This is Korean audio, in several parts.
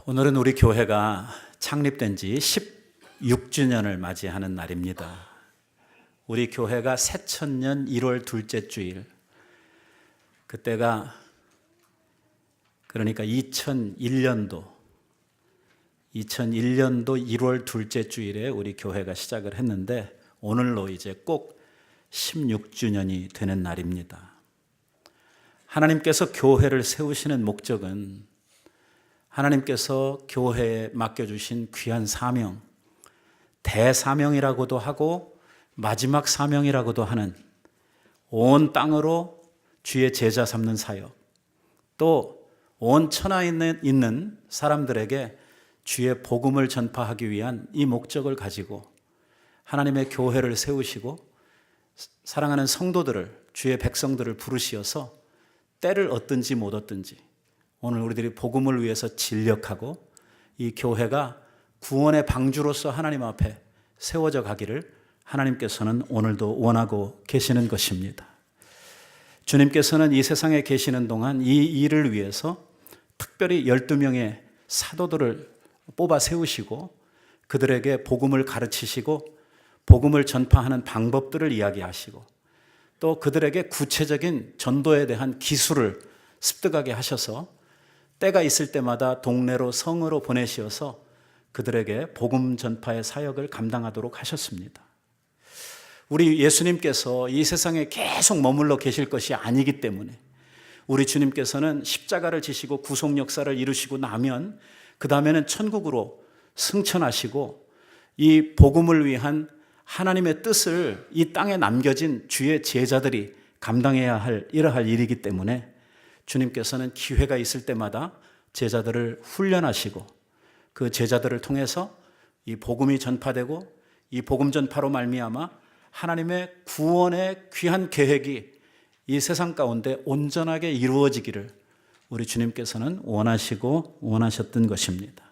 오늘은 우리 교회가 창립된 지 16주년을 맞이하는 날입니다. 우리 교회가 새천년 1월 둘째 주일, 그때가 그러니까 2001년도 1월 둘째 주일에 우리 교회가 시작을 했는데 오늘로 이제 꼭 16주년이 되는 날입니다. 하나님께서 교회를 세우시는 목적은 하나님께서 교회에 맡겨주신 귀한 사명, 대사명이라고도 하고 마지막 사명이라고도 하는 온 땅으로 주의 제자 삼는 사역, 또 온 천하에 있는 사람들에게 주의 복음을 전파하기 위한 이 목적을 가지고 하나님의 교회를 세우시고 사랑하는 성도들을, 주의 백성들을 부르시어서 때를 얻든지 못 얻든지 오늘 우리들이 복음을 위해서 진력하고 이 교회가 구원의 방주로서 하나님 앞에 세워져 가기를 하나님께서는 오늘도 원하고 계시는 것입니다. 주님께서는 이 세상에 계시는 동안 이 일을 위해서 특별히 12명의 사도들을 뽑아 세우시고 그들에게 복음을 가르치시고 복음을 전파하는 방법들을 이야기하시고 또 그들에게 구체적인 전도에 대한 기술을 습득하게 하셔서 때가 있을 때마다 동네로 성으로 보내시어서 그들에게 복음 전파의 사역을 감당하도록 하셨습니다. 우리 예수님께서 이 세상에 계속 머물러 계실 것이 아니기 때문에 우리 주님께서는 십자가를 지시고 구속 역사를 이루시고 나면 그 다음에는 천국으로 승천하시고 이 복음을 위한 하나님의 뜻을 이 땅에 남겨진 주의 제자들이 감당해야 할 이러할 일이기 때문에 주님께서는 기회가 있을 때마다 제자들을 훈련하시고 그 제자들을 통해서 이 복음이 전파되고 이 복음 전파로 말미암아 하나님의 구원의 귀한 계획이 이 세상 가운데 온전하게 이루어지기를 우리 주님께서는 원하셨던 것입니다.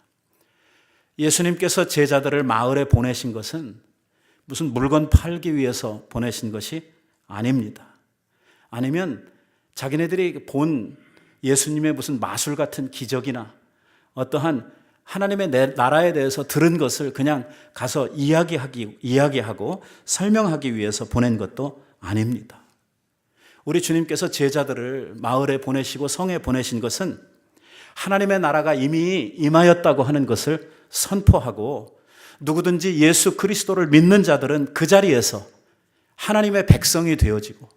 예수님께서 제자들을 마을에 보내신 것은 무슨 물건 팔기 위해서 보내신 것이 아닙니다. 아니면 자기네들이 본 예수님의 무슨 마술 같은 기적이나 어떠한 하나님의 나라에 대해서 들은 것을 그냥 가서 이야기하고 설명하기 위해서 보낸 것도 아닙니다. 우리 주님께서 제자들을 마을에 보내시고 성에 보내신 것은 하나님의 나라가 이미 임하였다고 하는 것을 선포하고 누구든지 예수 그리스도를 믿는 자들은 그 자리에서 하나님의 백성이 되어지고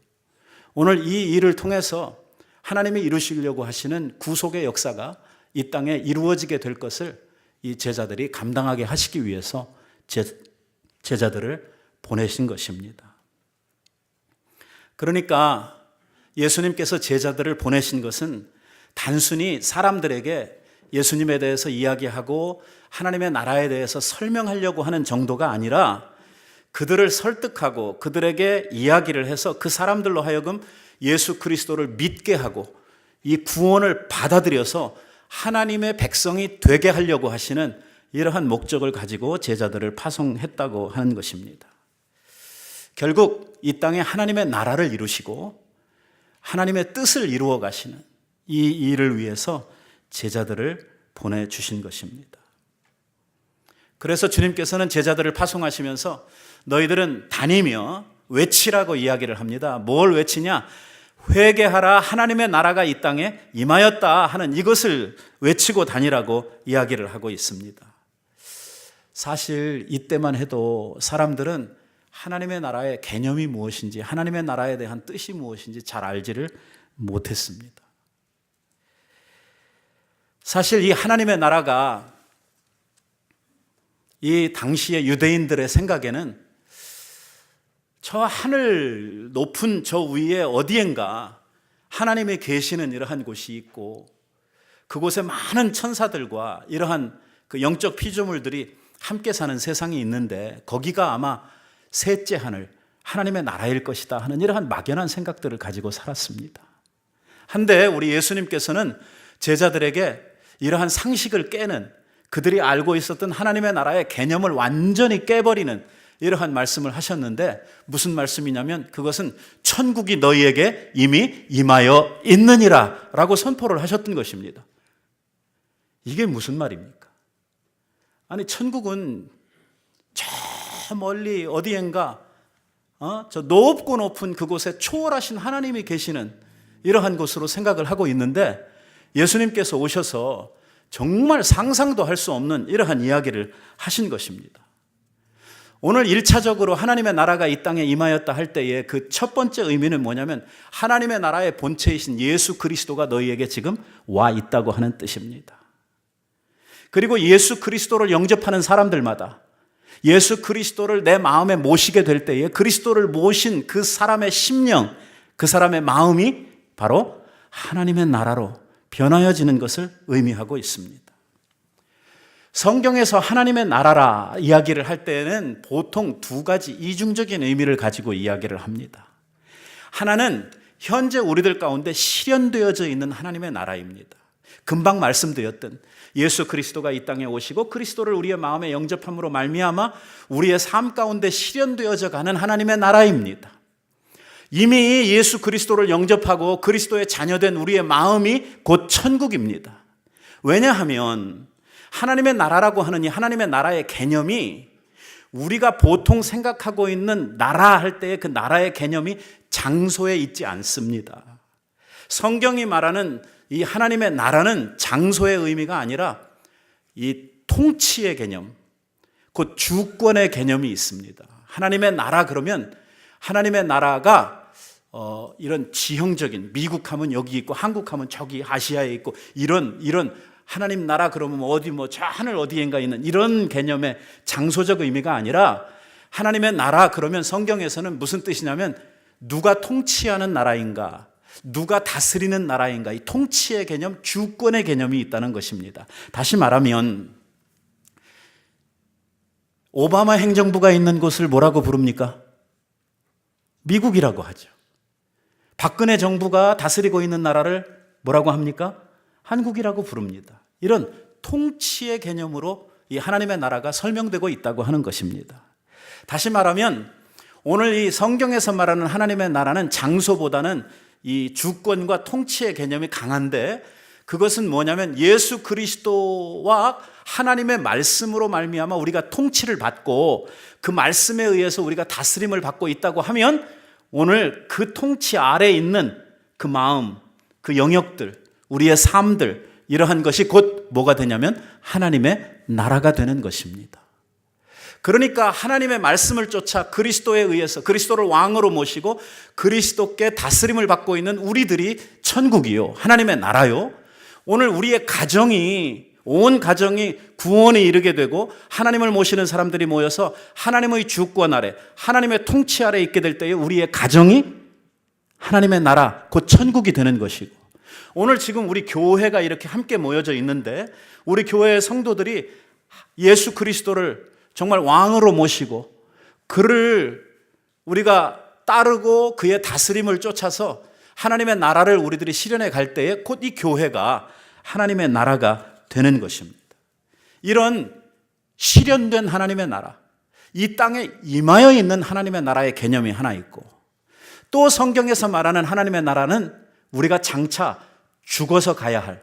오늘 이 일을 통해서 하나님이 이루시려고 하시는 구속의 역사가 이 땅에 이루어지게 될 것을 이 제자들이 감당하게 하시기 위해서 제자들을 보내신 것입니다. 그러니까 예수님께서 제자들을 보내신 것은 단순히 사람들에게 예수님에 대해서 이야기하고 하나님의 나라에 대해서 설명하려고 하는 정도가 아니라 그들을 설득하고 그들에게 이야기를 해서 그 사람들로 하여금 예수 그리스도를 믿게 하고 이 구원을 받아들여서 하나님의 백성이 되게 하려고 하시는 이러한 목적을 가지고 제자들을 파송했다고 하는 것입니다. 결국 이 땅에 하나님의 나라를 이루시고 하나님의 뜻을 이루어 가시는 이 일을 위해서 제자들을 보내주신 것입니다. 그래서 주님께서는 제자들을 파송하시면서 너희들은 다니며 외치라고 이야기를 합니다. 뭘 외치냐? 회개하라, 하나님의 나라가 이 땅에 임하였다 하는 이것을 외치고 다니라고 이야기를 하고 있습니다. 사실 이때만 해도 사람들은 하나님의 나라의 개념이 무엇인지, 하나님의 나라에 대한 뜻이 무엇인지 잘 알지를 못했습니다. 사실 이 하나님의 나라가 이 당시의 유대인들의 생각에는 저 하늘 높은 저 위에 어디엔가 하나님이 계시는 이러한 곳이 있고 그곳에 많은 천사들과 이러한 그 영적 피조물들이 함께 사는 세상이 있는데 거기가 아마 셋째 하늘, 하나님의 나라일 것이다 하는 이러한 막연한 생각들을 가지고 살았습니다. 한데 우리 예수님께서는 제자들에게 이러한 상식을 깨는 그들이 알고 있었던 하나님의 나라의 개념을 완전히 깨버리는 이러한 말씀을 하셨는데 무슨 말씀이냐면 그것은 천국이 너희에게 이미 임하여 있느니라 라고 선포를 하셨던 것입니다. 이게 무슨 말입니까? 아니, 천국은 저 멀리 어디엔가 저 높고 높은 그곳에 초월하신 하나님이 계시는 이러한 곳으로 생각을 하고 있는데, 예수님께서 오셔서 정말 상상도 할 수 없는 이러한 이야기를 하신 것입니다. 오늘 1차적으로 하나님의 나라가 이 땅에 임하였다 할 때의 그 첫 번째 의미는 뭐냐면, 하나님의 나라의 본체이신 예수 그리스도가 너희에게 지금 와 있다고 하는 뜻입니다. 그리고 예수 그리스도를 영접하는 사람들마다 예수 그리스도를 내 마음에 모시게 될 때에 그리스도를 모신 그 사람의 심령, 그 사람의 마음이 바로 하나님의 나라로 변하여지는 것을 의미하고 있습니다. 성경에서 하나님의 나라라 이야기를 할 때는 보통 두 가지 이중적인 의미를 가지고 이야기를 합니다. 하나는 현재 우리들 가운데 실현되어져 있는 하나님의 나라입니다. 금방 말씀드렸던 예수 그리스도가 이 땅에 오시고 그리스도를 우리의 마음에 영접함으로 말미암아 우리의 삶 가운데 실현되어져 가는 하나님의 나라입니다. 이미 예수 그리스도를 영접하고 그리스도의 자녀된 우리의 마음이 곧 천국입니다. 왜냐하면 하나님의 나라라고 하는 이 하나님의 나라의 개념이 우리가 보통 생각하고 있는 나라 할 때의 그 나라의 개념이 장소에 있지 않습니다. 성경이 말하는 이 하나님의 나라는 장소의 의미가 아니라 이 통치의 개념, 곧 주권의 개념이 있습니다. 하나님의 나라 그러면 하나님의 나라가 이런 지형적인, 미국 하면 여기 있고 한국 하면 저기 아시아에 있고 이런 하나님 나라 그러면 어디 저 하늘 어디엔가 있는 이런 개념의 장소적 의미가 아니라, 하나님의 나라 그러면 성경에서는 무슨 뜻이냐면 누가 통치하는 나라인가, 누가 다스리는 나라인가, 이 통치의 개념, 주권의 개념이 있다는 것입니다. 다시 말하면 오바마 행정부가 있는 곳을 뭐라고 부릅니까? 미국이라고 하죠. 박근혜 정부가 다스리고 있는 나라를 뭐라고 합니까? 한국이라고 부릅니다. 이런 통치의 개념으로 이 하나님의 나라가 설명되고 있다고 하는 것입니다. 다시 말하면 오늘 이 성경에서 말하는 하나님의 나라는 장소보다는 이 주권과 통치의 개념이 강한데, 그것은 뭐냐면 예수 그리스도와 하나님의 말씀으로 말미암아 우리가 통치를 받고 그 말씀에 의해서 우리가 다스림을 받고 있다고 하면, 오늘 그 통치 아래에 있는 그 마음, 그 영역들, 우리의 삶들, 이러한 것이 곧 뭐가 되냐면 하나님의 나라가 되는 것입니다. 그러니까 하나님의 말씀을 쫓아 그리스도에 의해서 그리스도를 왕으로 모시고 그리스도께 다스림을 받고 있는 우리들이 천국이요, 하나님의 나라요. 오늘 우리의 가정이, 온 가정이 구원에 이르게 되고 하나님을 모시는 사람들이 모여서 하나님의 주권 아래, 하나님의 통치 아래 있게 될 때에 우리의 가정이 하나님의 나라, 곧 천국이 되는 것이고, 오늘 지금 우리 교회가 이렇게 함께 모여져 있는데 우리 교회의 성도들이 예수 그리스도를 정말 왕으로 모시고 그를 우리가 따르고 그의 다스림을 쫓아서 하나님의 나라를 우리들이 실현해 갈 때에 곧 이 교회가 하나님의 나라가 되는 것입니다. 이런 실현된 하나님의 나라, 이 땅에 임하여 있는 하나님의 나라의 개념이 하나 있고, 또 성경에서 말하는 하나님의 나라는 우리가 장차 죽어서 가야 할,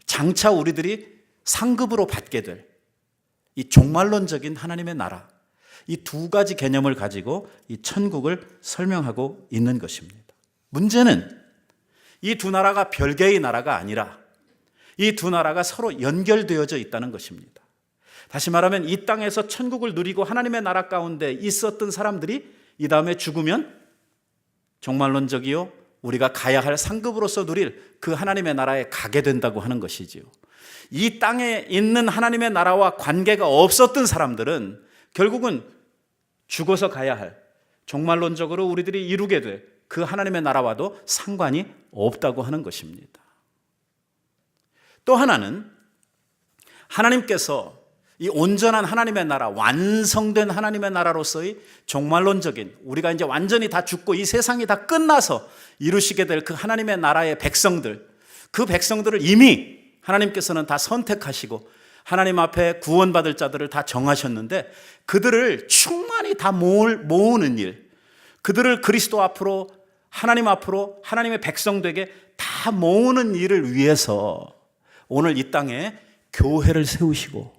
장차 우리들이 상급으로 받게 될 이 종말론적인 하나님의 나라, 이 두 가지 개념을 가지고 이 천국을 설명하고 있는 것입니다. 문제는 이 두 나라가 별개의 나라가 아니라 이 두 나라가 서로 연결되어져 있다는 것입니다. 다시 말하면 이 땅에서 천국을 누리고 하나님의 나라 가운데 있었던 사람들이 이 다음에 죽으면 종말론적이요, 우리가 가야 할 상급으로서 누릴 그 하나님의 나라에 가게 된다고 하는 것이지요. 이 땅에 있는 하나님의 나라와 관계가 없었던 사람들은 결국은 죽어서 가야 할, 종말론적으로 우리들이 이루게 될 그 하나님의 나라와도 상관이 없다고 하는 것입니다. 또 하나는 하나님께서 이 온전한 하나님의 나라, 완성된 하나님의 나라로서의 종말론적인, 우리가 이제 완전히 다 죽고 이 세상이 다 끝나서 이루시게 될 그 하나님의 나라의 백성들, 그 백성들을 이미 하나님께서는 다 선택하시고 하나님 앞에 구원받을 자들을 다 정하셨는데, 그들을 충만히 다 모으는 일, 그들을 그리스도 앞으로, 하나님 앞으로, 하나님의 백성 되게 다 모으는 일을 위해서 오늘 이 땅에 교회를 세우시고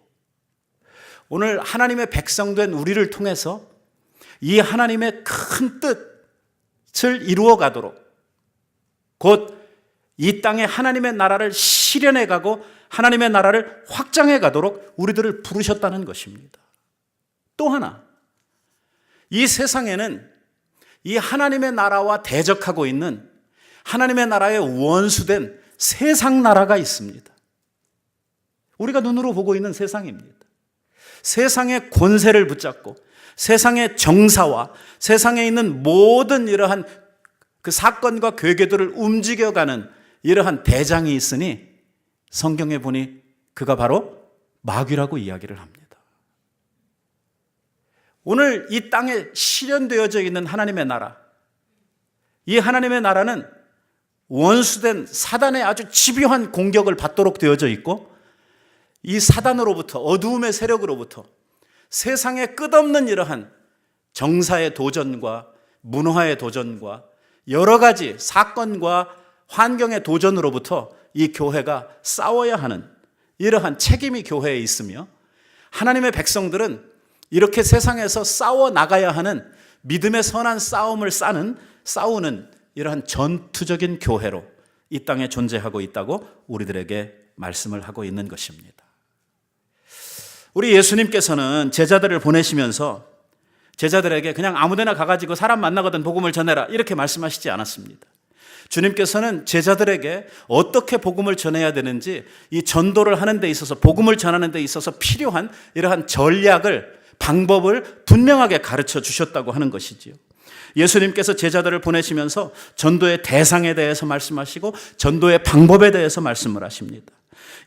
오늘 하나님의 백성된 우리를 통해서 이 하나님의 큰 뜻을 이루어 가도록 곧 이 땅에 하나님의 나라를 실현해 가고 하나님의 나라를 확장해 가도록 우리들을 부르셨다는 것입니다. 또 하나, 이 세상에는 이 하나님의 나라와 대적하고 있는 하나님의 나라의 원수된 세상 나라가 있습니다. 우리가 눈으로 보고 있는 세상입니다. 세상의 권세를 붙잡고 세상의 정사와 세상에 있는 모든 이러한 그 사건과 괴계들을 움직여가는 이러한 대장이 있으니 성경에 보니 그가 바로 마귀라고 이야기를 합니다. 오늘 이 땅에 실현되어져 있는 하나님의 나라, 이 하나님의 나라는 원수된 사단의 아주 집요한 공격을 받도록 되어져 있고 이 사단으로부터 어두움의 세력으로부터 세상에 끝없는 이러한 정사의 도전과 문화의 도전과 여러 가지 사건과 환경의 도전으로부터 이 교회가 싸워야 하는 이러한 책임이 교회에 있으며 하나님의 백성들은 이렇게 세상에서 싸워 나가야 하는 믿음의 선한 싸움을 싸우는 이러한 전투적인 교회로 이 땅에 존재하고 있다고 우리들에게 말씀을 하고 있는 것입니다. 우리 예수님께서는 제자들을 보내시면서 제자들에게 그냥 아무데나 가가지고 사람 만나거든 복음을 전해라 이렇게 말씀하시지 않았습니다. 주님께서는 제자들에게 어떻게 복음을 전해야 되는지 이 전도를 하는 데 있어서 복음을 전하는 데 있어서 필요한 이러한 전략을 방법을 분명하게 가르쳐 주셨다고 하는 것이지요. 예수님께서 제자들을 보내시면서 전도의 대상에 대해서 말씀하시고 전도의 방법에 대해서 말씀을 하십니다.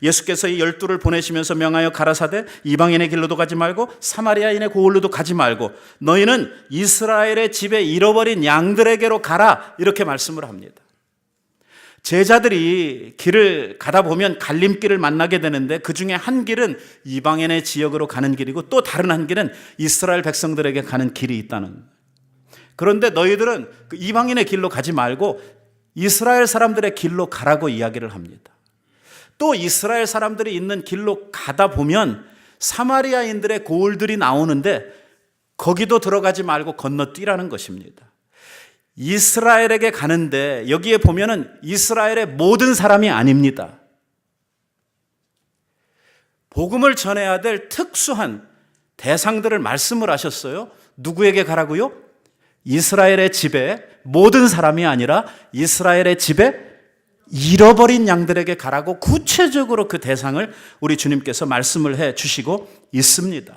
예수께서 이 12를 보내시면서 명하여 가라사대 이방인의 길로도 가지 말고 사마리아인의 고을로도 가지 말고 너희는 이스라엘의 집에 잃어버린 양들에게로 가라 이렇게 말씀을 합니다. 제자들이 길을 가다 보면 갈림길을 만나게 되는데 그 중에 한 길은 이방인의 지역으로 가는 길이고 또 다른 한 길은 이스라엘 백성들에게 가는 길이 있다는. 그런데 너희들은 그 이방인의 길로 가지 말고 이스라엘 사람들의 길로 가라고 이야기를 합니다. 또 이스라엘 사람들이 있는 길로 가다 보면 사마리아인들의 고을들이 나오는데 거기도 들어가지 말고 건너뛰라는 것입니다. 이스라엘에게 가는데 여기에 보면은 이스라엘의 모든 사람이 아닙니다. 복음을 전해야 될 특수한 대상들을 말씀을 하셨어요. 누구에게 가라고요? 이스라엘의 집에 모든 사람이 아니라 이스라엘의 집에 잃어버린 양들에게 가라고 구체적으로 그 대상을 우리 주님께서 말씀을 해 주시고 있습니다.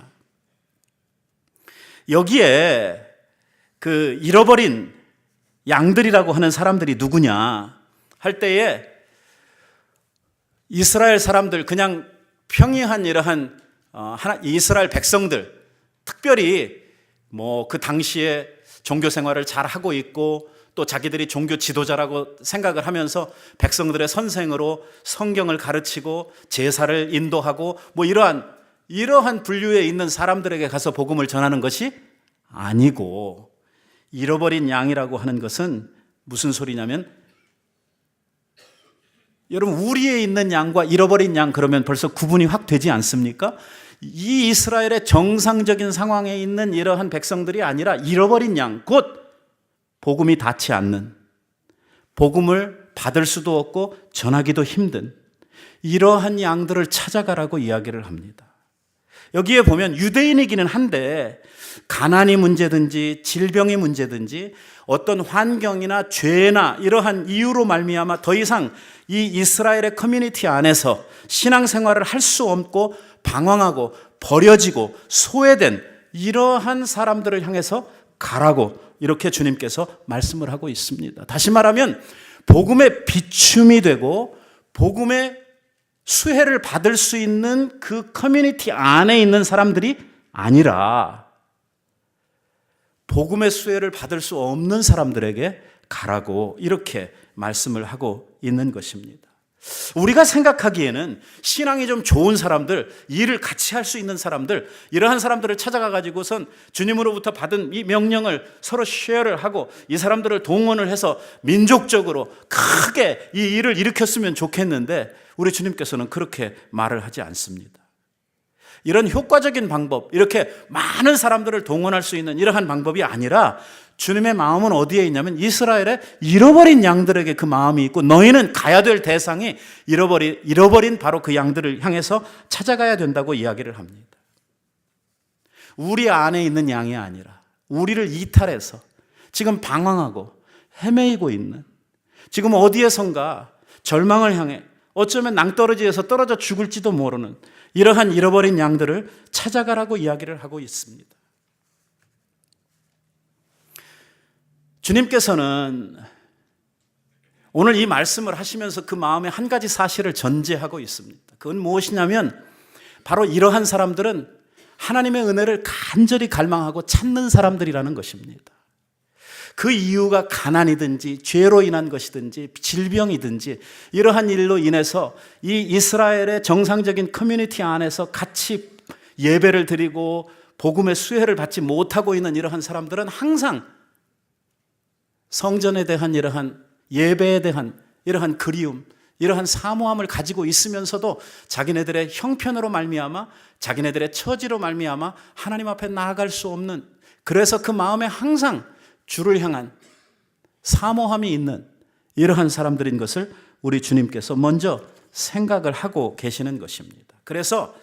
여기에 그 잃어버린 양들이라고 하는 사람들이 누구냐 할 때에 이스라엘 사람들 그냥 평이한 이러한 이스라엘 백성들 특별히 뭐 그 당시에 종교 생활을 잘 하고 있고 또 자기들이 종교 지도자라고 생각을 하면서 백성들의 선생으로 성경을 가르치고 제사를 인도하고 뭐 이러한 분류에 있는 사람들에게 가서 복음을 전하는 것이 아니고 잃어버린 양이라고 하는 것은 무슨 소리냐면 여러분 우리에 있는 양과 잃어버린 양 그러면 벌써 구분이 확 되지 않습니까? 이 이스라엘의 정상적인 상황에 있는 이러한 백성들이 아니라 잃어버린 양, 곧 복음이 닿지 않는, 복음을 받을 수도 없고 전하기도 힘든 이러한 양들을 찾아가라고 이야기를 합니다. 여기에 보면 유대인이기는 한데 가난이 문제든지 질병이 문제든지 어떤 환경이나 죄나 이러한 이유로 말미암아 더 이상 이 이스라엘의 커뮤니티 안에서 신앙생활을 할 수 없고 방황하고 버려지고 소외된 이러한 사람들을 향해서 가라고 이렇게 주님께서 말씀을 하고 있습니다. 다시 말하면 복음의 비춤이 되고 복음의 수혜를 받을 수 있는 그 커뮤니티 안에 있는 사람들이 아니라 복음의 수혜를 받을 수 없는 사람들에게 가라고 이렇게 말씀을 하고 있는 것입니다. 우리가 생각하기에는 신앙이 좀 좋은 사람들, 일을 같이 할 수 있는 사람들, 이러한 사람들을 찾아가 가지고선 주님으로부터 받은 이 명령을 서로 쉐어를 하고 이 사람들을 동원을 해서 민족적으로 크게 이 일을 일으켰으면 좋겠는데 우리 주님께서는 그렇게 말을 하지 않습니다. 이런 효과적인 방법, 이렇게 많은 사람들을 동원할 수 있는 이러한 방법이 아니라 주님의 마음은 어디에 있냐면 이스라엘의 잃어버린 양들에게 그 마음이 있고 너희는 가야 될 대상이 잃어버린 바로 그 양들을 향해서 찾아가야 된다고 이야기를 합니다. 우리 안에 있는 양이 아니라 우리를 이탈해서 지금 방황하고 헤매이고 있는, 지금 어디에선가 절망을 향해 어쩌면 낭떠러지에서 떨어져 죽을지도 모르는 이러한 잃어버린 양들을 찾아가라고 이야기를 하고 있습니다. 주님께서는 오늘 이 말씀을 하시면서 그 마음에 한 가지 사실을 전제하고 있습니다. 그건 무엇이냐면 바로 이러한 사람들은 하나님의 은혜를 간절히 갈망하고 찾는 사람들이라는 것입니다. 그 이유가 가난이든지 죄로 인한 것이든지 질병이든지 이러한 일로 인해서 이 이스라엘의 정상적인 커뮤니티 안에서 같이 예배를 드리고 복음의 수혜를 받지 못하고 있는 이러한 사람들은 항상 성전에 대한 이러한 예배에 대한 이러한 그리움, 이러한 사모함을 가지고 있으면서도 자기네들의 형편으로 말미암아 자기네들의 처지로 말미암아 하나님 앞에 나아갈 수 없는, 그래서 그 마음에 항상 주를 향한 사모함이 있는 이러한 사람들인 것을 우리 주님께서 먼저 생각을 하고 계시는 것입니다. 그래서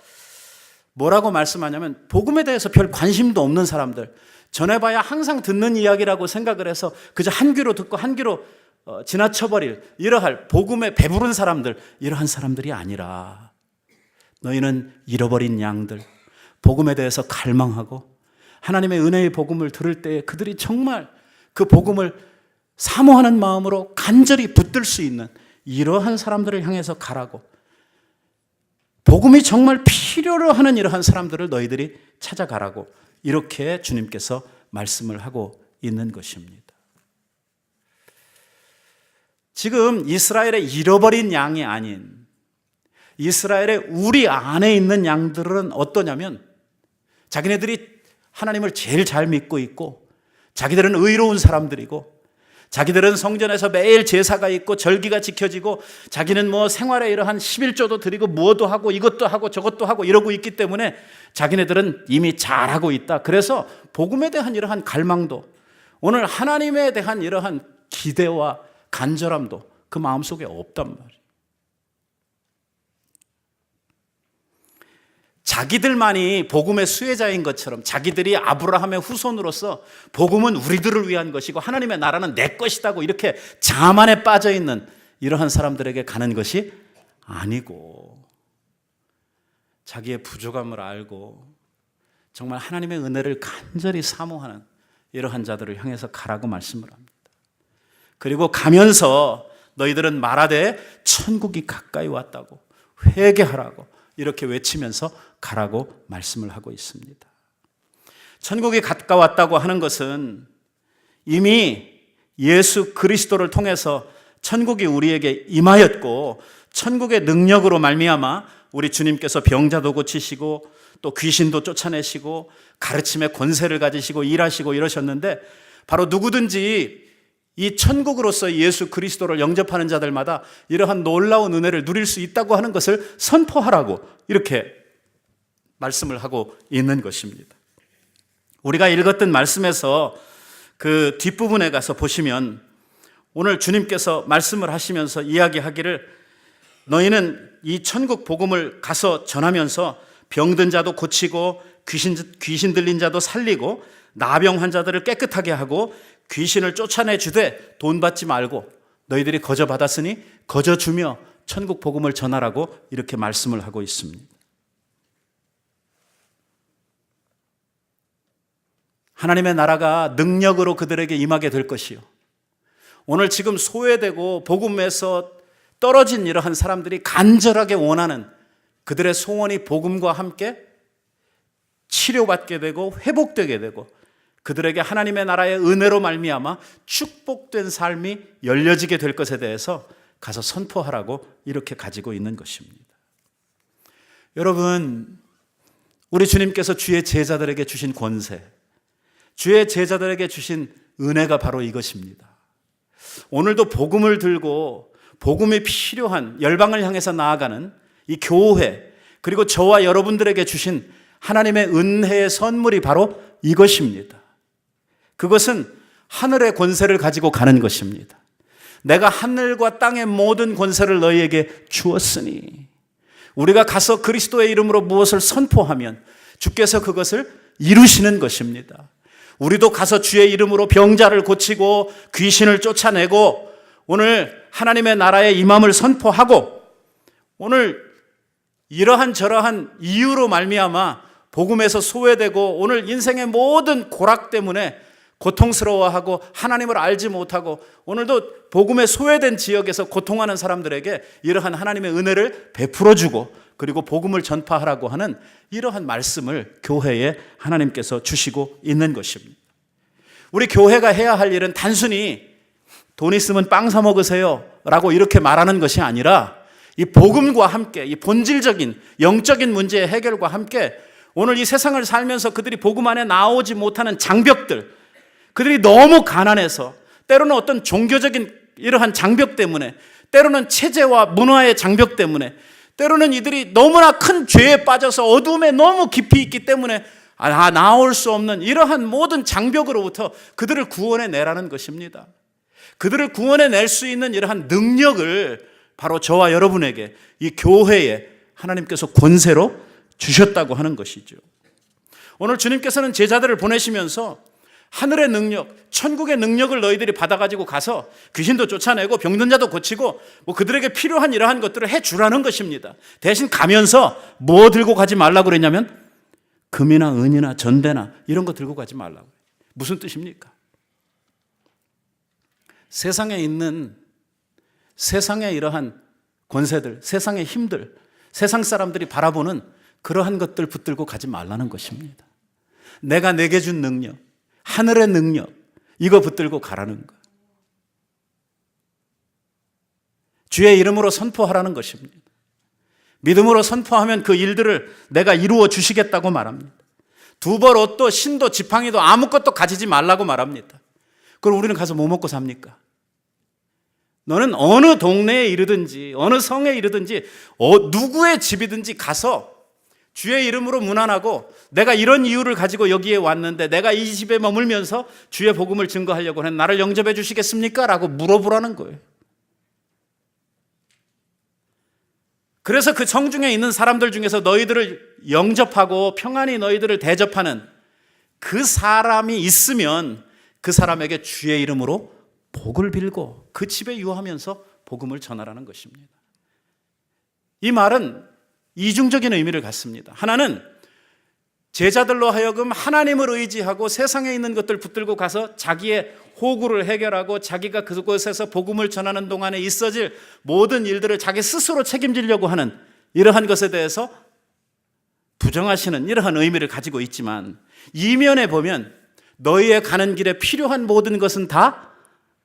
뭐라고 말씀하냐면 복음에 대해서 별 관심도 없는 사람들, 전해봐야 항상 듣는 이야기라고 생각을 해서 그저 한 귀로 듣고 한 귀로 지나쳐버릴 이러할 복음에 배부른 사람들, 이러한 사람들이 아니라 너희는 잃어버린 양들, 복음에 대해서 갈망하고 하나님의 은혜의 복음을 들을 때에 그들이 정말 그 복음을 사모하는 마음으로 간절히 붙들 수 있는 이러한 사람들을 향해서 가라고, 복음이 정말 필요로 하는 이러한 사람들을 너희들이 찾아가라고 이렇게 주님께서 말씀을 하고 있는 것입니다. 지금 이스라엘의 잃어버린 양이 아닌 이스라엘의 우리 안에 있는 양들은 어떠냐면 자기네들이 하나님을 제일 잘 믿고 있고 자기들은 의로운 사람들이고 자기들은 성전에서 매일 제사가 있고 절기가 지켜지고 자기는 뭐 생활에 이러한 11조도 드리고 무엇도 하고 이것도 하고 저것도 하고 이러고 있기 때문에 자기네들은 이미 잘하고 있다. 그래서 복음에 대한 이러한 갈망도, 오늘 하나님에 대한 이러한 기대와 간절함도 그 마음속에 없단 말이에요. 자기들만이 복음의 수혜자인 것처럼 자기들이 아브라함의 후손으로서 복음은 우리들을 위한 것이고 하나님의 나라는 내 것이다고 이렇게 자만에 빠져 있는 이러한 사람들에게 가는 것이 아니고 자기의 부족함을 알고 정말 하나님의 은혜를 간절히 사모하는 이러한 자들을 향해서 가라고 말씀을 합니다. 그리고 가면서 너희들은 말하되 천국이 가까이 왔다고 회개하라고 이렇게 외치면서 가라고 말씀을 하고 있습니다. 천국이 가까웠다고 하는 것은 이미 예수 그리스도를 통해서 천국이 우리에게 임하였고 천국의 능력으로 말미암아 우리 주님께서 병자도 고치시고 또 귀신도 쫓아내시고 가르침의 권세를 가지시고 일하시고 이러셨는데 바로 누구든지 이 천국으로서 예수 그리스도를 영접하는 자들마다 이러한 놀라운 은혜를 누릴 수 있다고 하는 것을 선포하라고 이렇게 말씀을 하고 있는 것입니다. 우리가 읽었던 말씀에서 그 뒷부분에 가서 보시면 오늘 주님께서 말씀을 하시면서 이야기하기를 너희는 이 천국 복음을 가서 전하면서 병든 자도 고치고 귀신 들린 자도 살리고 나병 환자들을 깨끗하게 하고 귀신을 쫓아내 주되 돈 받지 말고 너희들이 거저 받았으니 거저 주며 천국 복음을 전하라고 이렇게 말씀을 하고 있습니다. 하나님의 나라가 능력으로 그들에게 임하게 될 것이요. 오늘 지금 소외되고 복음에서 떨어진 이러한 사람들이 간절하게 원하는 그들의 소원이 복음과 함께 치료받게 되고 회복되게 되고 그들에게 하나님의 나라의 은혜로 말미암아 축복된 삶이 열려지게 될 것에 대해서 가서 선포하라고 이렇게 가지고 있는 것입니다. 여러분, 우리 주님께서 주의 제자들에게 주신 권세, 주의 제자들에게 주신 은혜가 바로 이것입니다. 오늘도 복음을 들고 복음이 필요한 열방을 향해서 나아가는 이 교회, 그리고 저와 여러분들에게 주신 하나님의 은혜의 선물이 바로 이것입니다. 그것은 하늘의 권세를 가지고 가는 것입니다. 내가 하늘과 땅의 모든 권세를 너희에게 주었으니 우리가 가서 그리스도의 이름으로 무엇을 선포하면 주께서 그것을 이루시는 것입니다. 우리도 가서 주의 이름으로 병자를 고치고 귀신을 쫓아내고 오늘 하나님의 나라의 임함을 선포하고 오늘 이러한 저러한 이유로 말미암아 복음에서 소외되고 오늘 인생의 모든 고락 때문에 고통스러워하고 하나님을 알지 못하고 오늘도 복음에 소외된 지역에서 고통하는 사람들에게 이러한 하나님의 은혜를 베풀어주고 그리고 복음을 전파하라고 하는 이러한 말씀을 교회에 하나님께서 주시고 있는 것입니다. 우리 교회가 해야 할 일은 단순히 돈 있으면 빵 사 먹으세요 라고 이렇게 말하는 것이 아니라 이 복음과 함께 이 본질적인 영적인 문제의 해결과 함께 오늘 이 세상을 살면서 그들이 복음 안에 나오지 못하는 장벽들, 그들이 너무 가난해서 때로는 어떤 종교적인 이러한 장벽 때문에 때로는 체제와 문화의 장벽 때문에 때로는 이들이 너무나 큰 죄에 빠져서 어둠에 너무 깊이 있기 때문에 나올 수 없는 이러한 모든 장벽으로부터 그들을 구원해 내라는 것입니다. 그들을 구원해 낼 수 있는 이러한 능력을 바로 저와 여러분에게 이 교회에 하나님께서 권세로 주셨다고 하는 것이죠. 오늘 주님께서는 제자들을 보내시면서 하늘의 능력, 천국의 능력을 너희들이 받아가지고 가서 귀신도 쫓아내고 병든 자도 고치고 그들에게 필요한 이러한 것들을 해주라는 것입니다. 대신 가면서 뭐 들고 가지 말라고 그랬냐면 금이나 은이나 전대나 이런 거 들고 가지 말라고. 무슨 뜻입니까? 세상에 있는 세상의 이러한 권세들, 세상의 힘들, 세상 사람들이 바라보는 그러한 것들 붙들고 가지 말라는 것입니다. 내가 내게 준 능력, 하늘의 능력, 이거 붙들고 가라는 거. 주의 이름으로 선포하라는 것입니다. 믿음으로 선포하면 그 일들을 내가 이루어 주시겠다고 말합니다. 두벌 옷도 신도 지팡이도 아무것도 가지지 말라고 말합니다. 그럼 우리는 가서 뭐 먹고 삽니까? 너는 어느 동네에 이르든지 어느 성에 이르든지 누구의 집이든지 가서 주의 이름으로 문안하고 내가 이런 이유를 가지고 여기에 왔는데 내가 이 집에 머물면서 주의 복음을 증거하려고 하는 나를 영접해 주시겠습니까? 라고 물어보라는 거예요. 그래서 그 성중에 있는 사람들 중에서 너희들을 영접하고 평안히 너희들을 대접하는 그 사람이 있으면 그 사람에게 주의 이름으로 복을 빌고 그 집에 유하면서 복음을 전하라는 것입니다. 이 말은 이중적인 의미를 갖습니다. 하나는 제자들로 하여금 하나님을 의지하고 세상에 있는 것들 붙들고 가서 자기의 호구를 해결하고 자기가 그곳에서 복음을 전하는 동안에 있어질 모든 일들을 자기 스스로 책임지려고 하는 이러한 것에 대해서 부정하시는 이러한 의미를 가지고 있지만 이면에 보면 너희의 가는 길에 필요한 모든 것은 다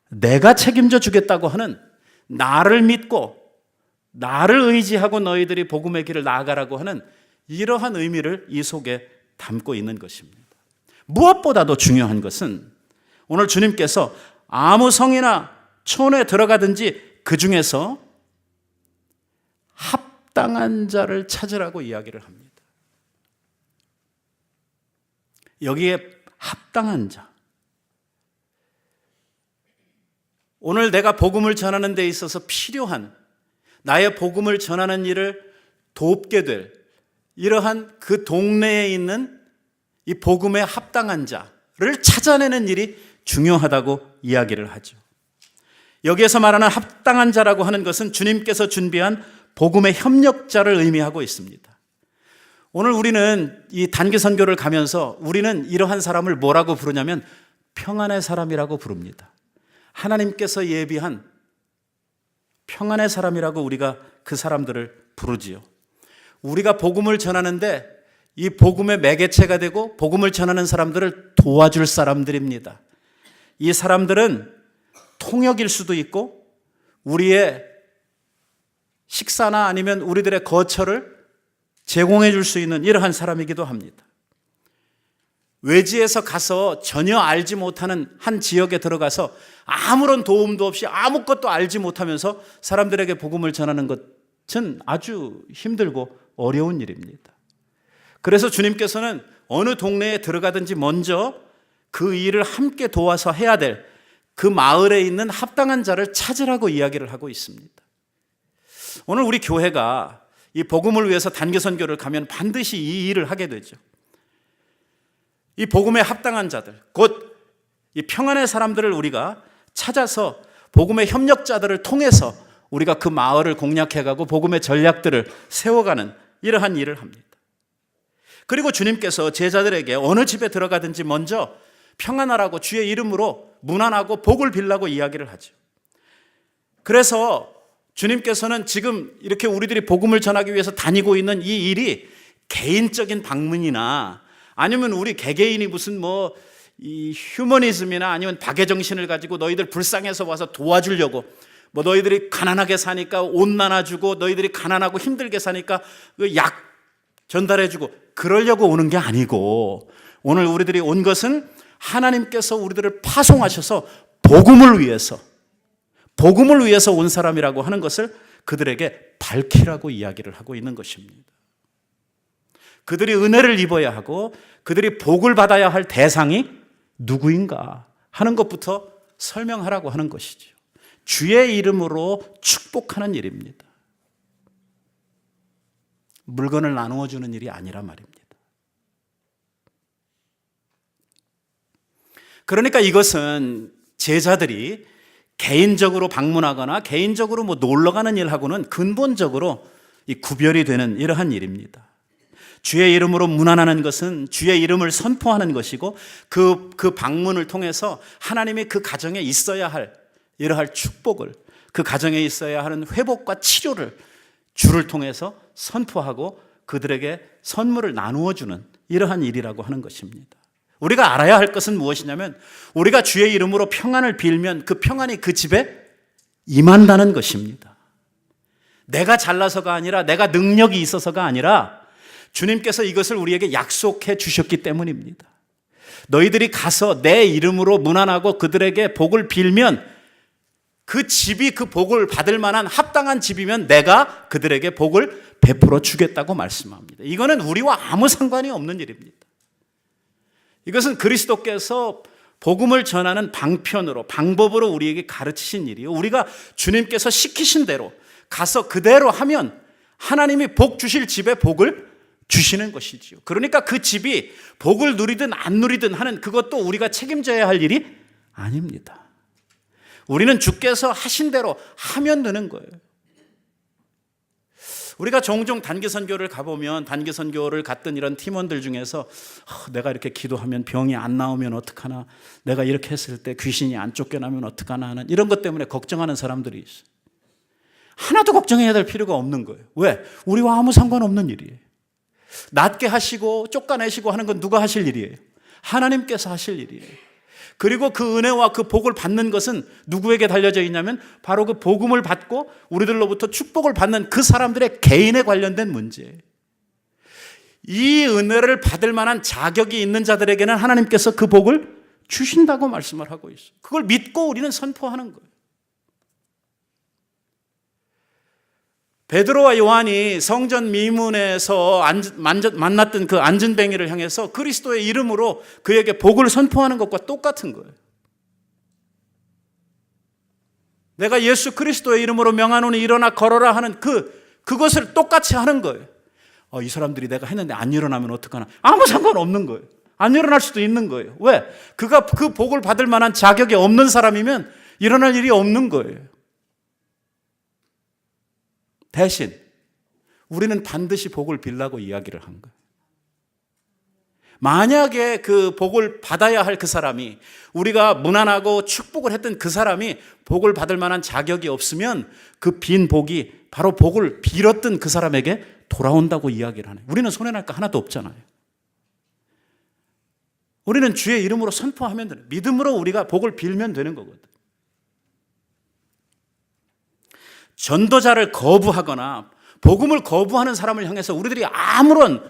내가 책임져 주겠다고 하는 나를 믿고 나를 의지하고 너희들이 복음의 길을 나아가라고 하는 이러한 의미를 이 속에 담고 있는 것입니다. 무엇보다도 중요한 것은 오늘 주님께서 아무 성이나 촌에 들어가든지 그 중에서 합당한 자를 찾으라고 이야기를 합니다. 여기에 합당한 자. 오늘 내가 복음을 전하는 데 있어서 필요한 나의 복음을 전하는 일을 돕게 될 이러한 그 동네에 있는 이 복음에 합당한 자를 찾아내는 일이 중요하다고 이야기를 하죠. 여기에서 말하는 합당한 자라고 하는 것은 주님께서 준비한 복음의 협력자를 의미하고 있습니다. 오늘 우리는 이 단기 선교를 가면서 우리는 이러한 사람을 뭐라고 부르냐면 평안의 사람이라고 부릅니다. 하나님께서 예비한 평안의 사람이라고 우리가 그 사람들을 부르지요. 우리가 복음을 전하는데 이 복음의 매개체가 되고 복음을 전하는 사람들을 도와줄 사람들입니다. 이 사람들은 통역일 수도 있고 우리의 식사나 아니면 우리들의 거처를 제공해 줄 수 있는 이러한 사람이기도 합니다. 외지에서 가서 전혀 알지 못하는 한 지역에 들어가서 아무런 도움도 없이 아무것도 알지 못하면서 사람들에게 복음을 전하는 것은 아주 힘들고 어려운 일입니다. 그래서 주님께서는 어느 동네에 들어가든지 먼저 그 일을 함께 도와서 해야 될 그 마을에 있는 합당한 자를 찾으라고 이야기를 하고 있습니다. 오늘 우리 교회가 이 복음을 위해서 단기 선교를 가면 반드시 이 일을 하게 되죠. 이 복음에 합당한 자들, 곧 이 평안의 사람들을 우리가 찾아서 복음의 협력자들을 통해서 우리가 그 마을을 공략해가고 복음의 전략들을 세워가는 이러한 일을 합니다. 그리고 주님께서 제자들에게 어느 집에 들어가든지 먼저 평안하라고 주의 이름으로 문안하고 복을 빌라고 이야기를 하죠. 그래서 주님께서는 지금 이렇게 우리들이 복음을 전하기 위해서 다니고 있는 이 일이 개인적인 방문이나 아니면 우리 개개인이 무슨 이 휴머니즘이나 아니면 박애 정신을 가지고 너희들 불쌍해서 와서 도와주려고 너희들이 가난하게 사니까 옷 나눠주고 너희들이 가난하고 힘들게 사니까 그 약 전달해주고 그러려고 오는 게 아니고 오늘 우리들이 온 것은 하나님께서 우리들을 파송하셔서 복음을 위해서 온 사람이라고 하는 것을 그들에게 밝히라고 이야기를 하고 있는 것입니다. 그들이 은혜를 입어야 하고 그들이 복을 받아야 할 대상이 누구인가 하는 것부터 설명하라고 하는 것이죠. 주의 이름으로 축복하는 일입니다. 물건을 나누어 주는 일이 아니라 말입니다. 그러니까 이것은 제자들이 개인적으로 방문하거나 개인적으로 놀러 가는 일하고는 근본적으로 이 구별이 되는 이러한 일입니다. 주의 이름으로 문안하는 것은 주의 이름을 선포하는 것이고 그 방문을 통해서 하나님이 그 가정에 있어야 할 이러할 축복을 그 가정에 있어야 하는 회복과 치료를 주를 통해서 선포하고 그들에게 선물을 나누어 주는 이러한 일이라고 하는 것입니다. 우리가 알아야 할 것은 무엇이냐면 우리가 주의 이름으로 평안을 빌면 그 평안이 그 집에 임한다는 것입니다. 내가 잘나서가 아니라 내가 능력이 있어서가 아니라 주님께서 이것을 우리에게 약속해 주셨기 때문입니다. 너희들이 가서 내 이름으로 문안하고 그들에게 복을 빌면 그 집이 그 복을 받을 만한 합당한 집이면 내가 그들에게 복을 베풀어 주겠다고 말씀합니다. 이거는 우리와 아무 상관이 없는 일입니다. 이것은 그리스도께서 복음을 전하는 방편으로 방법으로 우리에게 가르치신 일이요. 우리가 주님께서 시키신 대로 가서 그대로 하면 하나님이 복 주실 집에 복을 주시는 것이지요. 그러니까 그 집이 복을 누리든 안 누리든 하는 그것도 우리가 책임져야 할 일이 아닙니다. 우리는 주께서 하신 대로 하면 되는 거예요. 우리가 종종 단기 선교를 가보면 단기 선교를 갔던 이런 팀원들 중에서 내가 이렇게 기도하면 병이 안 나오면 어떡하나, 내가 이렇게 했을 때 귀신이 안 쫓겨나면 어떡하나 하는 이런 것 때문에 걱정하는 사람들이 있어요. 하나도 걱정해야 될 필요가 없는 거예요. 왜? 우리와 아무 상관없는 일이에요. 낫게 하시고 쫓아내시고 하는 건 누가 하실 일이에요? 하나님께서 하실 일이에요. 그리고 그 은혜와 그 복을 받는 것은 누구에게 달려져 있냐면 바로 그 복음을 받고 우리들로부터 축복을 받는 그 사람들의 개인에 관련된 문제예요. 이 은혜를 받을 만한 자격이 있는 자들에게는 하나님께서 그 복을 주신다고 말씀을 하고 있어요. 그걸 믿고 우리는 선포하는 거예요. 베드로와 요한이 성전 미문에서 만났던 그 안전뱅이를 향해서 그리스도의 이름으로 그에게 복을 선포하는 것과 똑같은 거예요. 내가 예수 그리스도의 이름으로 명하노니 일어나 걸어라 하는 그것을 똑같이 하는 거예요. 이 사람들이 내가 했는데 안 일어나면 어떡하나? 아무 상관없는 거예요. 안 일어날 수도 있는 거예요. 왜? 그가 그 복을 받을 만한 자격이 없는 사람이면 일어날 일이 없는 거예요. 대신 우리는 반드시 복을 빌라고 이야기를 한 거예요. 만약에 그 복을 받아야 할 그 사람이, 우리가 문안하고 축복을 했던 그 사람이 복을 받을 만한 자격이 없으면 그 빈 복이 바로 복을 빌었던 그 사람에게 돌아온다고 이야기를 하네요. 우리는 손해날 거 하나도 없잖아요. 우리는 주의 이름으로 선포하면 되는, 믿음으로 우리가 복을 빌면 되는 거거든. 전도자를 거부하거나 복음을 거부하는 사람을 향해서 우리들이 아무런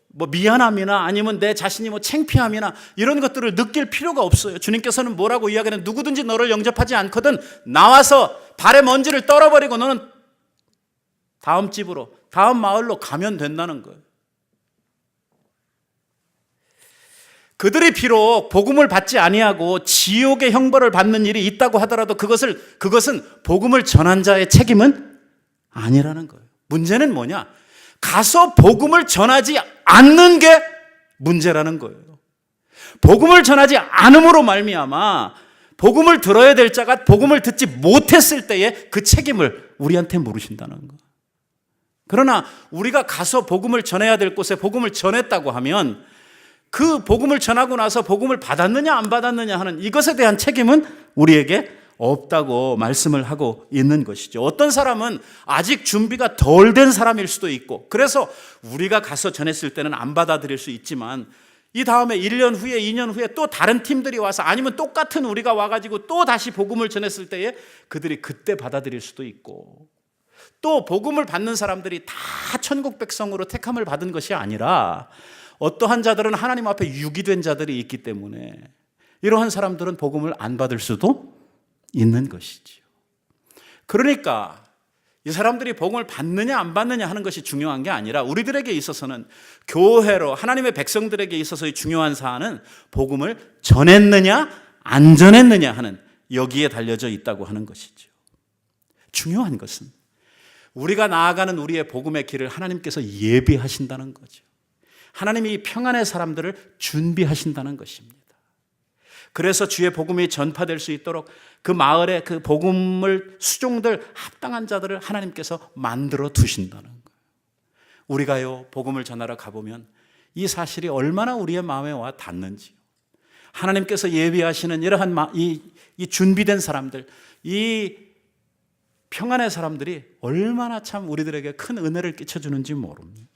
미안함이나 아니면 내 자신이 창피함이나 이런 것들을 느낄 필요가 없어요. 주님께서는 뭐라고 이야기하는, 누구든지 너를 영접하지 않거든 나와서 발에 먼지를 떨어버리고 너는 다음 집으로, 다음 마을로 가면 된다는 거예요. 그들이 비록 복음을 받지 아니하고 지옥의 형벌을 받는 일이 있다고 하더라도 그것은 복음을 전한 자의 책임은 아니라는 거예요. 문제는 뭐냐? 가서 복음을 전하지 않는 게 문제라는 거예요. 복음을 전하지 않음으로 말미암아 복음을 들어야 될 자가 복음을 듣지 못했을 때에 그 책임을 우리한테 물으신다는 거예요. 그러나 우리가 가서 복음을 전해야 될 곳에 복음을 전했다고 하면 그 복음을 전하고 나서 복음을 받았느냐 안 받았느냐 하는 이것에 대한 책임은 우리에게 없다고 말씀을 하고 있는 것이죠. 어떤 사람은 아직 준비가 덜 된 사람일 수도 있고, 그래서 우리가 가서 전했을 때는 안 받아들일 수 있지만 이 다음에 1년 후에 2년 후에 또 다른 팀들이 와서, 아니면 똑같은 우리가 와가지고 또 다시 복음을 전했을 때에 그들이 그때 받아들일 수도 있고, 또 복음을 받는 사람들이 다 천국 백성으로 택함을 받은 것이 아니라 어떠한 자들은 하나님 앞에 유기된 자들이 있기 때문에 이러한 사람들은 복음을 안 받을 수도 있는 것이지요. 그러니까 이 사람들이 복음을 받느냐 안 받느냐 하는 것이 중요한 게 아니라 우리들에게 있어서는, 교회로 하나님의 백성들에게 있어서의 중요한 사안은 복음을 전했느냐 안 전했느냐 하는 여기에 달려져 있다고 하는 것이죠. 중요한 것은 우리가 나아가는 우리의 복음의 길을 하나님께서 예비하신다는 거죠. 하나님이 이 평안의 사람들을 준비하신다는 것입니다. 그래서 주의 복음이 전파될 수 있도록 그 마을에 그 복음을 수종들 합당한 자들을 하나님께서 만들어 두신다는 거예요. 우리가요, 복음을 전하러 가보면 이 사실이 얼마나 우리의 마음에 와 닿는지요. 하나님께서 예비하시는 이러한 이 준비된 사람들, 이 평안의 사람들이 얼마나 참 우리들에게 큰 은혜를 끼쳐주는지 모릅니다.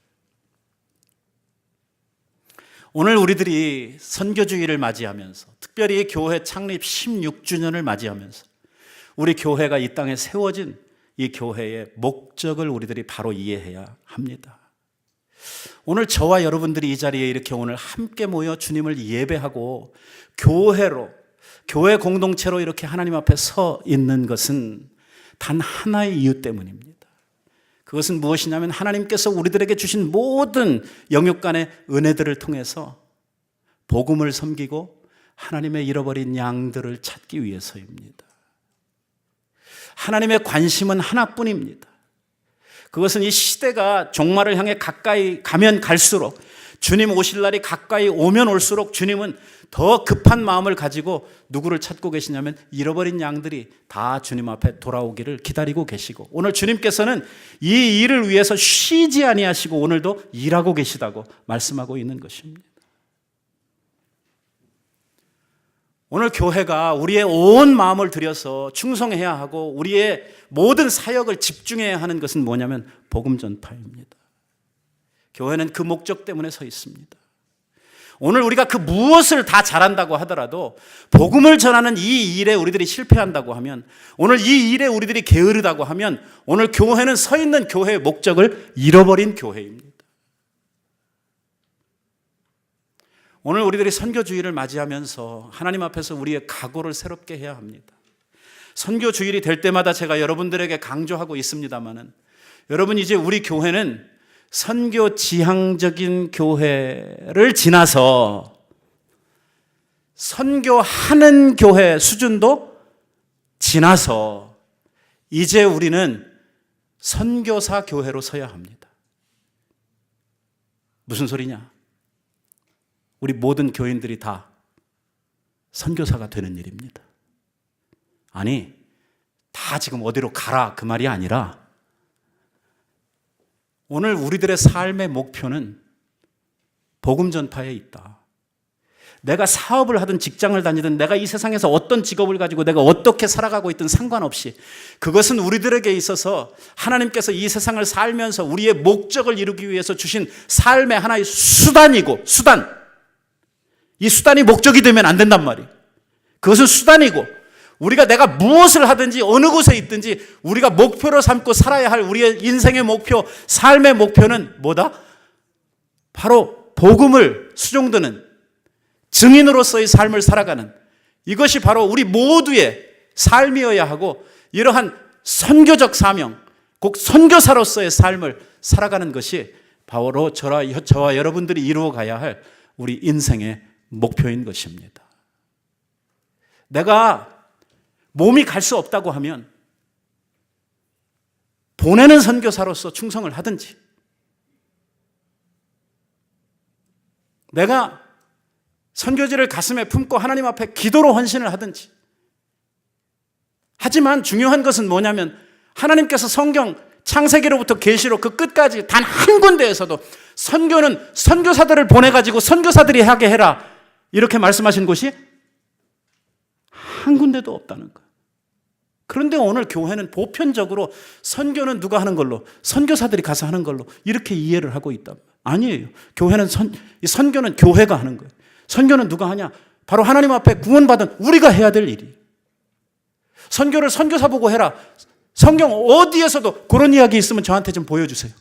오늘 우리들이 선교주의를 맞이하면서, 특별히 교회 창립 16주년을 맞이하면서 우리 교회가 이 땅에 세워진 이 교회의 목적을 우리들이 바로 이해해야 합니다. 오늘 저와 여러분들이 이 자리에 이렇게 오늘 함께 모여 주님을 예배하고 교회 공동체로 이렇게 하나님 앞에 서 있는 것은 단 하나의 이유 때문입니다. 그것은 무엇이냐면 하나님께서 우리들에게 주신 모든 영육간의 은혜들을 통해서 복음을 섬기고 하나님의 잃어버린 양들을 찾기 위해서입니다. 하나님의 관심은 하나뿐입니다. 그것은 이 시대가 종말을 향해 가까이 가면 갈수록, 주님 오실 날이 가까이 오면 올수록 주님은 더 급한 마음을 가지고 누구를 찾고 계시냐면 잃어버린 양들이 다 주님 앞에 돌아오기를 기다리고 계시고, 오늘 주님께서는 이 일을 위해서 쉬지 아니하시고 오늘도 일하고 계시다고 말씀하고 있는 것입니다. 오늘 교회가 우리의 온 마음을 들여서 충성해야 하고 우리의 모든 사역을 집중해야 하는 것은 뭐냐면 복음 전파입니다. 교회는 그 목적 때문에 서 있습니다. 오늘 우리가 그 무엇을 다 잘한다고 하더라도 복음을 전하는 이 일에 우리들이 실패한다고 하면, 오늘 이 일에 우리들이 게으르다고 하면 오늘 교회는 서 있는 교회의 목적을 잃어버린 교회입니다. 오늘 우리들이 선교주의를 맞이하면서 하나님 앞에서 우리의 각오를 새롭게 해야 합니다. 선교주일이 될 때마다 제가 여러분들에게 강조하고 있습니다마는, 여러분 이제 우리 교회는 선교 지향적인 교회를 지나서 선교하는 교회 수준도 지나서 이제 우리는 선교사 교회로 서야 합니다. 무슨 소리냐? 우리 모든 교인들이 다 선교사가 되는 일입니다. 아니, 다 지금 어디로 가라 그 말이 아니라, 오늘 우리들의 삶의 목표는 복음 전파에 있다. 내가 사업을 하든 직장을 다니든 내가 이 세상에서 어떤 직업을 가지고 내가 어떻게 살아가고 있든 상관없이, 그것은 우리들에게 있어서 하나님께서 이 세상을 살면서 우리의 목적을 이루기 위해서 주신 삶의 하나의 수단이고, 이 수단이 목적이 되면 안 된단 말이에요. 그것은 수단이고, 우리가 내가 무엇을 하든지 어느 곳에 있든지 우리가 목표로 삼고 살아야 할 우리의 인생의 목표, 삶의 목표는 뭐다? 바로 복음을 수종드는 증인으로서의 삶을 살아가는, 이것이 바로 우리 모두의 삶이어야 하고, 이러한 선교적 사명, 곧 선교사로서의 삶을 살아가는 것이 바로 저와 여러분들이 이루어가야 할 우리 인생의 목표인 것입니다. 내가 몸이 갈 수 없다고 하면 보내는 선교사로서 충성을 하든지, 내가 선교지를 가슴에 품고 하나님 앞에 기도로 헌신을 하든지, 하지만 중요한 것은 뭐냐면 하나님께서 성경 창세기로부터 계시록 그 끝까지 단 한 군데에서도 선교는 선교사들을 보내가지고 선교사들이 하게 해라 이렇게 말씀하신 곳이 한 군데도 없다는 거예요. 그런데 오늘 교회는 보편적으로 선교는 누가 하는 걸로, 선교사들이 가서 하는 걸로 이렇게 이해를 하고 있다. 아니에요. 교회는 선교는 교회가 하는 거예요. 선교는 누가 하냐? 바로 하나님 앞에 구원받은 우리가 해야 될 일이. 선교를 선교사 보고 해라. 성경 어디에서도 그런 이야기 있으면 저한테 좀 보여주세요.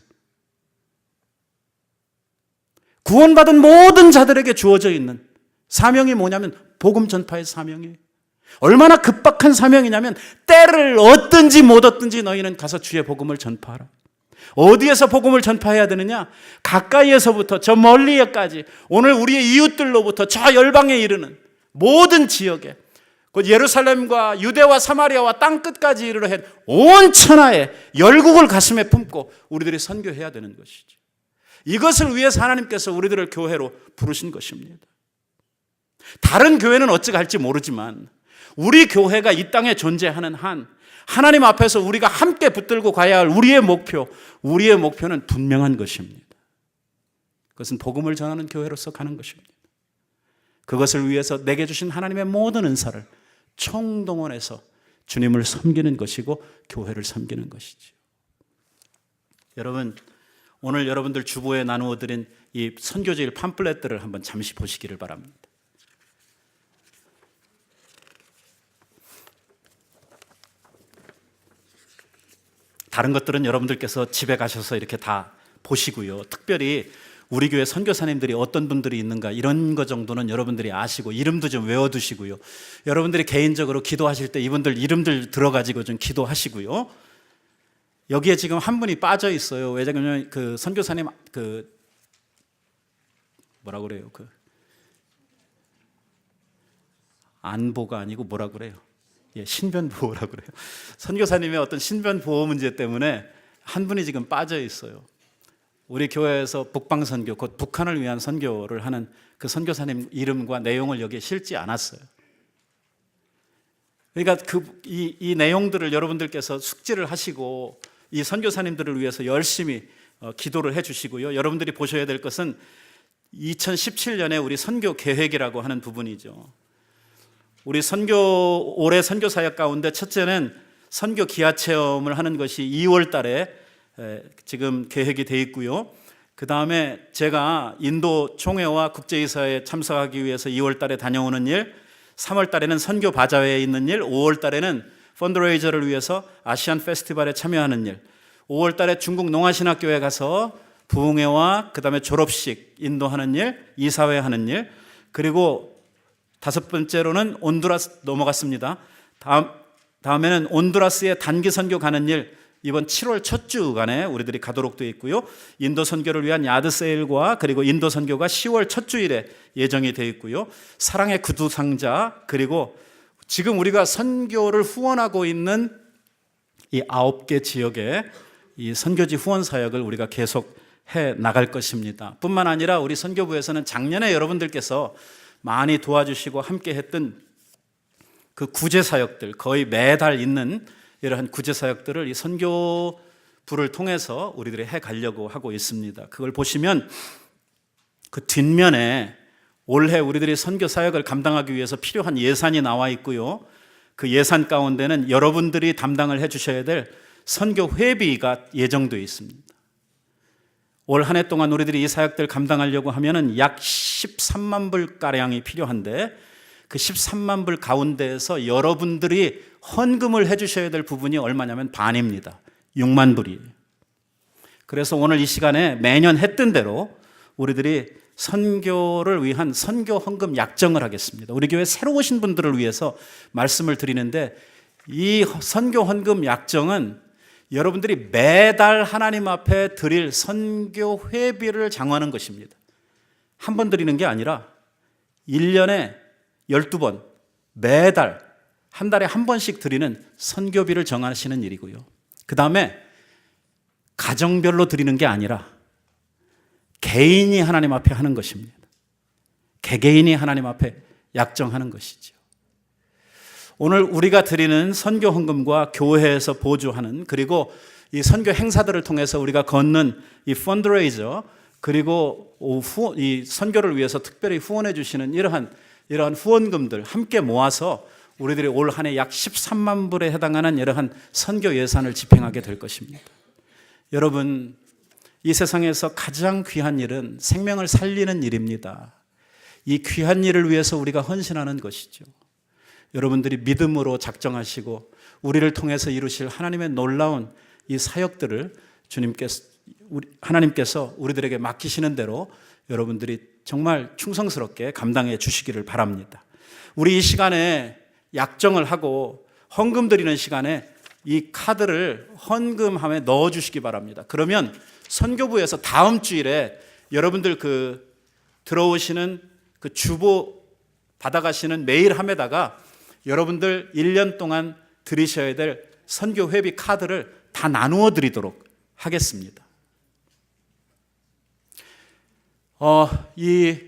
구원받은 모든 자들에게 주어져 있는 사명이 뭐냐면 복음 전파의 사명이에요. 얼마나 급박한 사명이냐면 때를 얻든지 못 얻든지 너희는 가서 주의 복음을 전파하라. 어디에서 복음을 전파해야 되느냐? 가까이에서부터 저 멀리에까지, 오늘 우리의 이웃들로부터 저 열방에 이르는 모든 지역에, 곧 예루살렘과 유대와 사마리아와 땅끝까지 이르러 온 천하에 열국을 가슴에 품고 우리들이 선교해야 되는 것이죠. 이것을 위해서 하나님께서 우리들을 교회로 부르신 것입니다. 다른 교회는 어찌 갈지 모르지만 우리 교회가 이 땅에 존재하는 한 하나님 앞에서 우리가 함께 붙들고 가야 할 우리의 목표는 분명한 것입니다. 그것은 복음을 전하는 교회로서 가는 것입니다. 그것을 위해서 내게 주신 하나님의 모든 은사를 총동원해서 주님을 섬기는 것이고 교회를 섬기는 것이죠. 여러분, 오늘 여러분들 주보에 나누어 드린 이 선교지일 팜플렛들을 한번 잠시 보시기를 바랍니다. 다른 것들은 여러분들께서 집에 가셔서 이렇게 다 보시고요. 특별히 우리 교회 선교사님들이 어떤 분들이 있는가 이런 거 정도는 여러분들이 아시고 이름도 좀 외워두시고요. 여러분들이 개인적으로 기도하실 때 이분들 이름들 들어가지고 좀 기도하시고요. 여기에 지금 한 분이 빠져 있어요. 왜냐하면 그 선교사님 뭐라 그래요? 안보가 아니고 뭐라 그래요? 신변보호라고 그래요. 선교사님의 어떤 신변보호 문제 때문에 한 분이 지금 빠져 있어요. 우리 교회에서 북방선교, 곧 북한을 위한 선교를 하는 그 선교사님 이름과 내용을 여기에 실지 않았어요. 그러니까 이 내용들을 여러분들께서 숙지를 하시고 이 선교사님들을 위해서 열심히 기도를 해주시고요. 여러분들이 보셔야 될 것은 2017년에 우리 선교 계획이라고 하는 부분이죠. 우리 올해 선교 사역 가운데 첫째는 선교 기아 체험을 하는 것이 2월 달에 지금 계획이 되어 있고요. 그 다음에 제가 인도 총회와 국제이사에 참석하기 위해서 2월 달에 다녀오는 일, 3월 달에는 선교 바자회에 있는 일, 5월 달에는 펀드레이저를 위해서 아시안 페스티벌에 참여하는 일, 5월 달에 중국 농아신학교에 가서 부흥회와 그 다음에 졸업식 인도하는 일, 이사회 하는 일, 그리고 5번째로는 온두라스 넘어갔습니다. 다음에는 온두라스에 단기 선교 가는 일, 이번 7월 첫 주간에 우리들이 가도록 되어 있고요. 인도 선교를 위한 야드 세일과 그리고 인도 선교가 10월 첫 주일에 예정이 되어 있고요. 사랑의 구두 상자, 그리고 지금 우리가 선교를 후원하고 있는 이 9개 지역에 이 선교지 후원 사역을 우리가 계속 해 나갈 것입니다. 뿐만 아니라 우리 선교부에서는 작년에 여러분들께서 많이 도와주시고 함께 했던 그 구제 사역들, 거의 매달 있는 이러한 구제 사역들을 이 선교부를 통해서 우리들이 해 가려고 하고 있습니다. 그걸 보시면 그 뒷면에 올해 우리들이 선교 사역을 감당하기 위해서 필요한 예산이 나와 있고요. 그 예산 가운데는 여러분들이 담당을 해 주셔야 될 선교 회비가 예정되어 있습니다. 올 한 해 동안 우리들이 이 사역들 감당하려고 하면은 약 13만 불가량이 필요한데, 그 13만 불 가운데에서 여러분들이 헌금을 해주셔야 될 부분이 얼마냐면 반입니다. 6만 불이에요. 그래서 오늘 이 시간에 매년 했던 대로 우리들이 선교를 위한 선교 헌금 약정을 하겠습니다. 우리 교회 새로 오신 분들을 위해서 말씀을 드리는데, 이 선교 헌금 약정은 여러분들이 매달 하나님 앞에 드릴 선교 회비를 장하는 것입니다. 한 번 드리는 게 아니라 1년에 12번, 매달 한 달에 한 번씩 드리는 선교비를 정하시는 일이고요. 그 다음에 가정별로 드리는 게 아니라 개인이 하나님 앞에 하는 것입니다. 개개인이 하나님 앞에 약정하는 것이죠. 오늘 우리가 드리는 선교 헌금과 교회에서 보조하는, 그리고 이 선교 행사들을 통해서 우리가 걷는 이 펀드레이저, 그리고 이 선교를 위해서 특별히 후원해 주시는 이러한 후원금들 함께 모아서 우리들이 올 한 해 약 13만 불에 해당하는 이러한 선교 예산을 집행하게 될 것입니다. 여러분, 이 세상에서 가장 귀한 일은 생명을 살리는 일입니다. 이 귀한 일을 위해서 우리가 헌신하는 것이죠. 여러분들이 믿음으로 작정하시고 우리를 통해서 이루실 하나님의 놀라운 이 사역들을 하나님께서 우리들에게 맡기시는 대로 여러분들이 정말 충성스럽게 감당해 주시기를 바랍니다. 우리 이 시간에 약정을 하고 헌금 드리는 시간에 이 카드를 헌금함에 넣어 주시기 바랍니다. 그러면 선교부에서 다음 주일에 여러분들 들어오시는 주보 받아가시는 메일함에다가 여러분들 1년 동안 드리셔야 될 선교 회비 카드를 다 나누어 드리도록 하겠습니다. 이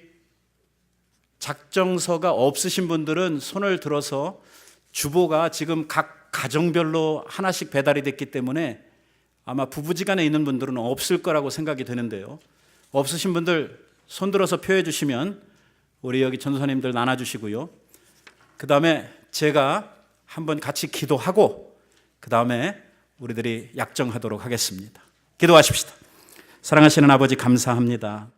작정서가 없으신 분들은 손을 들어서, 주보가 지금 각 가정별로 하나씩 배달이 됐기 때문에 아마 부부지간에 있는 분들은 없을 거라고 생각이 드는데요. 없으신 분들 손 들어서 표해 주시면 우리 여기 전도사님들 나눠주시고요. 그 다음에 제가 한번 같이 기도하고 그 다음에 우리들이 약정하도록 하겠습니다. 기도하십시다. 사랑하시는 아버지, 감사합니다.